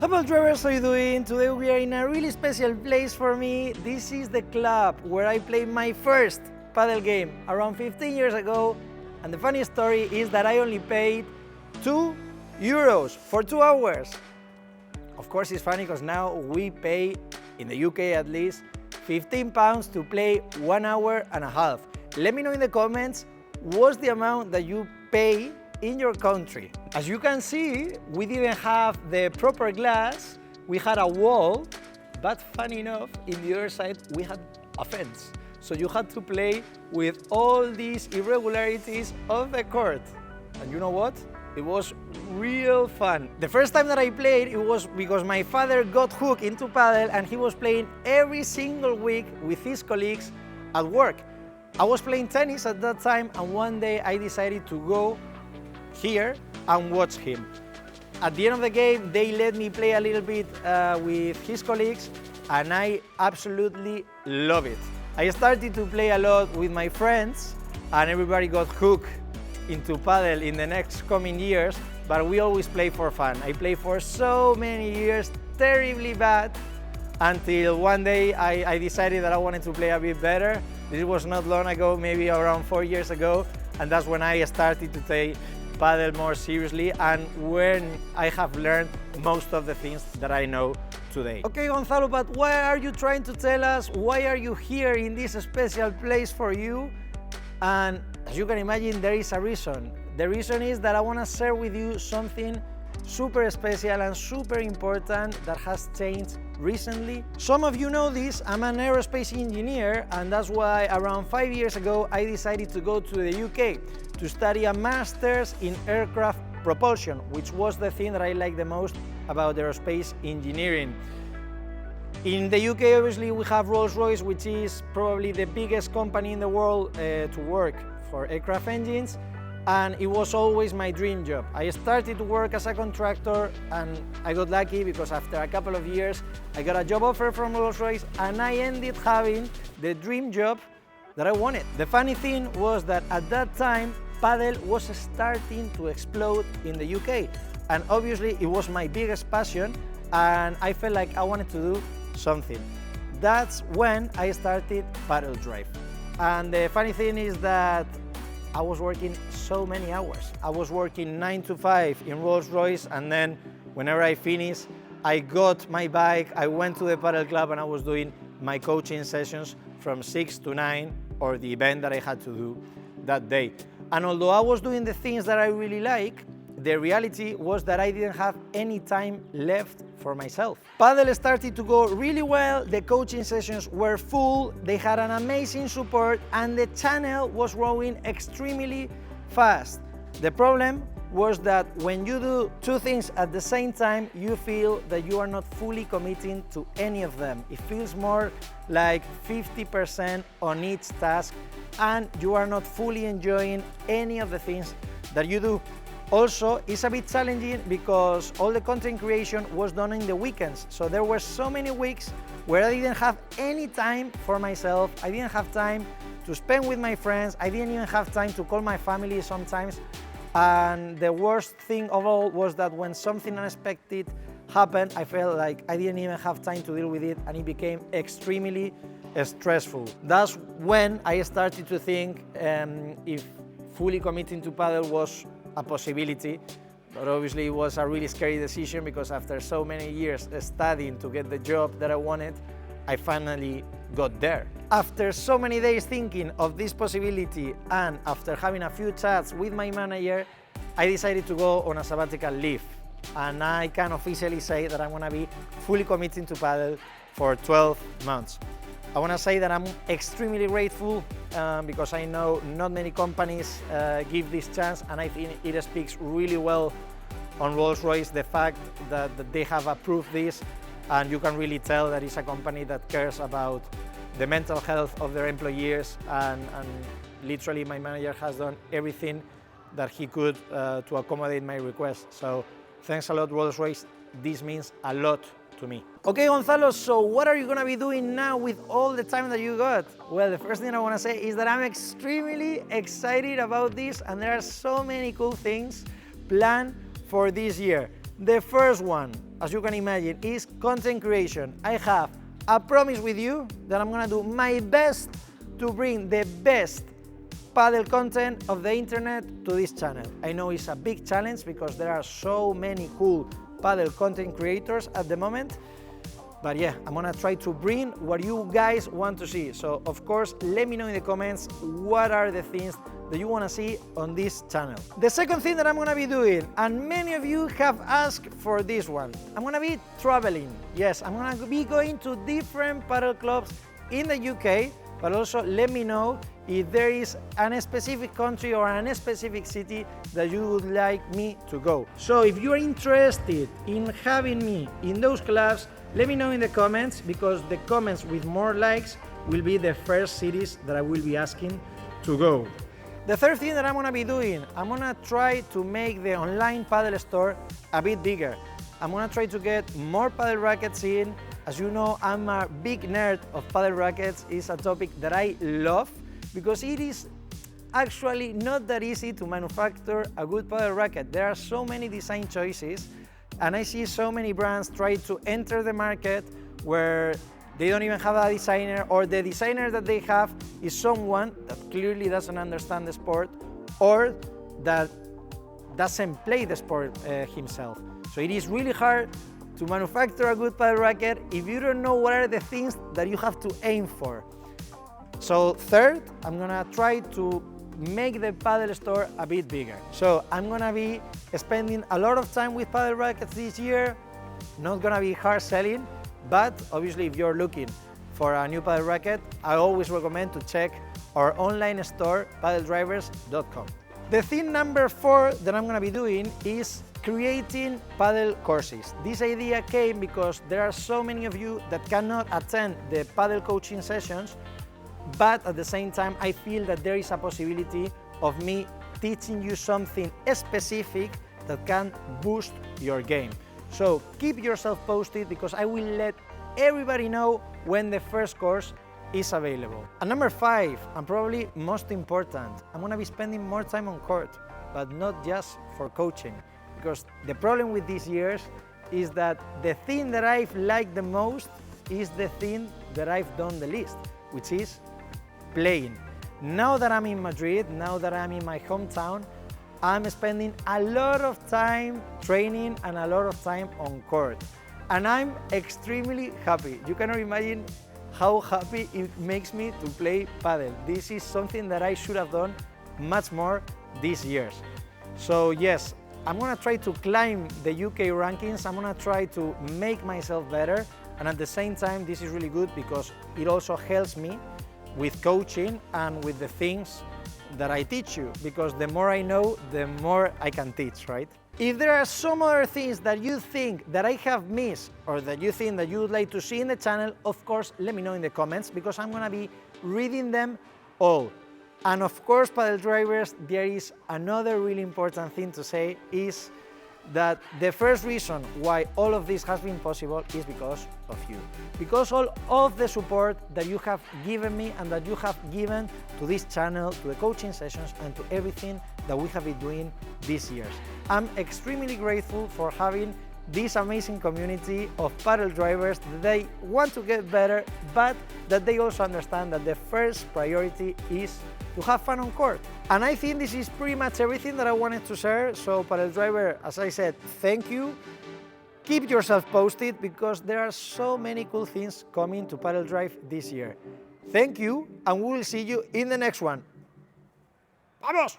Padel drivers, how are you doing? Today we are in a really special place for me. This is the club where I played my first padel game around 15 years ago. And the funny story is that I only paid €2 for 2 hours. Of course it's funny because now we pay, in the UK at least, £15 to play 1 hour and a half. Let me know in the comments what's the amount that you pay in your country. As you can see, we didn't have the proper glass, we had a wall, but funny enough, in the other side we had a fence. So you had to play with all these irregularities of the court. And you know what? It was real fun. The first time that I played, it was because my father got hooked into padel and he was playing every single week with his colleagues at work. I was playing tennis at that time, and one day I decided to go here and watch him. At the end of the game, they let me play a little bit with his colleagues, and I absolutely love it. I started to play a lot with my friends, and everybody got hooked into padel in the next coming years, but we always play for fun. I played for so many years, terribly bad, until one day I decided that I wanted to play a bit better. This was not long ago, maybe around 4 years ago, and that's when I started to take padel more seriously, and when I have learned most of the things that I know today. Okay, Gonzalo, but why are you trying to tell us? Why are you here in this special place for you? And as you can imagine, there is a reason. The reason is that I want to share with you something super special and super important that has changed recently. Some of you know this, I'm an aerospace engineer, and that's why around 5 years ago I decided to go to the UK to study a master's in aircraft propulsion, which was the thing that I liked the most about aerospace engineering. In the UK, obviously, we have Rolls-Royce, which is probably the biggest company in the world to work for aircraft engines, and it was always my dream job. I started to work as a contractor, and I got lucky because after a couple of years, I got a job offer from Rolls-Royce, and I ended having the dream job that I wanted. The funny thing was that at that time, padel was starting to explode in the UK, and obviously it was my biggest passion, and I felt like I wanted to do something. That's when I started Padel Drive. And the funny thing is that I was working so many hours. I was working 9 to 5 in Rolls-Royce, and then whenever I finished, I got my bike, I went to the padel club, and I was doing my coaching sessions from 6 to 9, or the event that I had to do that day. And although I was doing the things that I really like, the reality was that I didn't have any time left for myself. Padel started to go really well, the coaching sessions were full, they had an amazing support, and the channel was growing extremely fast. The problem was that when you do two things at the same time, you feel that you are not fully committing to any of them. It feels more like 50% on each task, and you are not fully enjoying any of the things that you do. Also, it's a bit challenging because all the content creation was done in the weekends. So there were so many weeks where I didn't have any time for myself. I didn't have time to spend with my friends. I didn't even have time to call my family sometimes. And the worst thing of all was that when something unexpected happened, I felt like I didn't even have time to deal with it, and it became extremely stressful. That's when I started to think if fully committing to padel was a possibility, but obviously it was a really scary decision because after so many years studying to get the job that I wanted, I finally got there. After so many days thinking of this possibility, and after having a few chats with my manager, I decided to go on a sabbatical leave. And I can officially say that I'm gonna be fully committing to padel for 12 months. I want to say that I'm extremely grateful because I know not many companies give this chance, and I think it speaks really well on Rolls-Royce, the fact that they have approved this, and you can really tell that it's a company that cares about the mental health of their employees, and literally my manager has done everything that he could to accommodate my request. So thanks a lot, Rolls-Royce. This means a lot to me. Okay, Gonzalo, so what are you gonna be doing now with all the time that you got? Well, the first thing I wanna say is that I'm extremely excited about this, and there are so many cool things planned for this year. The first one, as you can imagine, is content creation. I have a promise with you that I'm gonna do my best to bring the best paddle content of the internet to this channel. I know it's a big challenge because there are so many cool paddle content creators at the moment, but yeah, I'm gonna try to bring what you guys want to see. So of course, let me know in the comments what are the things that you wanna see on this channel. The second thing that I'm gonna be doing, and many of you have asked for this one, I'm gonna be traveling. Yes, I'm gonna be going to different paddle clubs in the UK, but also let me know if there is a specific country or a specific city that you would like me to go. So if you are interested in having me in those clubs, let me know in the comments, because the comments with more likes will be the first cities that I will be asking to go. The third thing that I'm gonna be doing, I'm gonna try to make the online paddle store a bit bigger. I'm gonna try to get more paddle rackets in. As you know, I'm a big nerd of paddle rackets. It's a topic that I love because it is actually not that easy to manufacture a good paddle racket. There are so many design choices, and I see so many brands try to enter the market where they don't even have a designer, or the designer that they have is someone that clearly doesn't understand the sport or that doesn't play the sport himself. So it is really hard to manufacture a good paddle racket if you don't know what are the things that you have to aim for. So third, I'm gonna try to make the paddle store a bit bigger. So I'm gonna be spending a lot of time with paddle rackets this year. Not gonna be hard selling, but obviously if you're looking for a new paddle racket, I always recommend to check our online store, padeldrivers.com. The thing number 4 that I'm gonna be doing is creating paddle courses. This idea came because there are so many of you that cannot attend the paddle coaching sessions, but at the same time I feel that there is a possibility of me teaching you something specific that can boost your game. So keep yourself posted, because I will let everybody know when the first course is available. And number 5, and probably most important, I'm gonna be spending more time on court, but not just for coaching. Because the problem with these years is that the thing that I've liked the most is the thing that I've done the least, which is playing. Now that I'm in Madrid, now that I'm in my hometown, I'm spending a lot of time training and a lot of time on court. And I'm extremely happy. You cannot imagine how happy it makes me to play padel. This is something that I should have done much more these years. So yes, I'm gonna try to climb the UK rankings. I'm gonna try to make myself better. And at the same time, this is really good because it also helps me with coaching and with the things that I teach you, because the more I know, the more I can teach, right? If there are some other things that you think that I have missed, or that you think that you would like to see in the channel, of course, let me know in the comments, because I'm gonna be reading them all. And of course, paddle drivers, there is another really important thing to say, is that the first reason why all of this has been possible is because of you. Because all of the support that you have given me and that you have given to this channel, to the coaching sessions, and to everything that we have been doing these years. I'm extremely grateful for having this amazing community of paddle drivers that they want to get better, but that they also understand that the first priority is to have fun on court. And I think this is pretty much everything that I wanted to share. So paddle driver, as I said, thank you. Keep yourself posted, because there are so many cool things coming to Padel Drive this year. Thank you, and we will see you in the next one. ¡Vamos!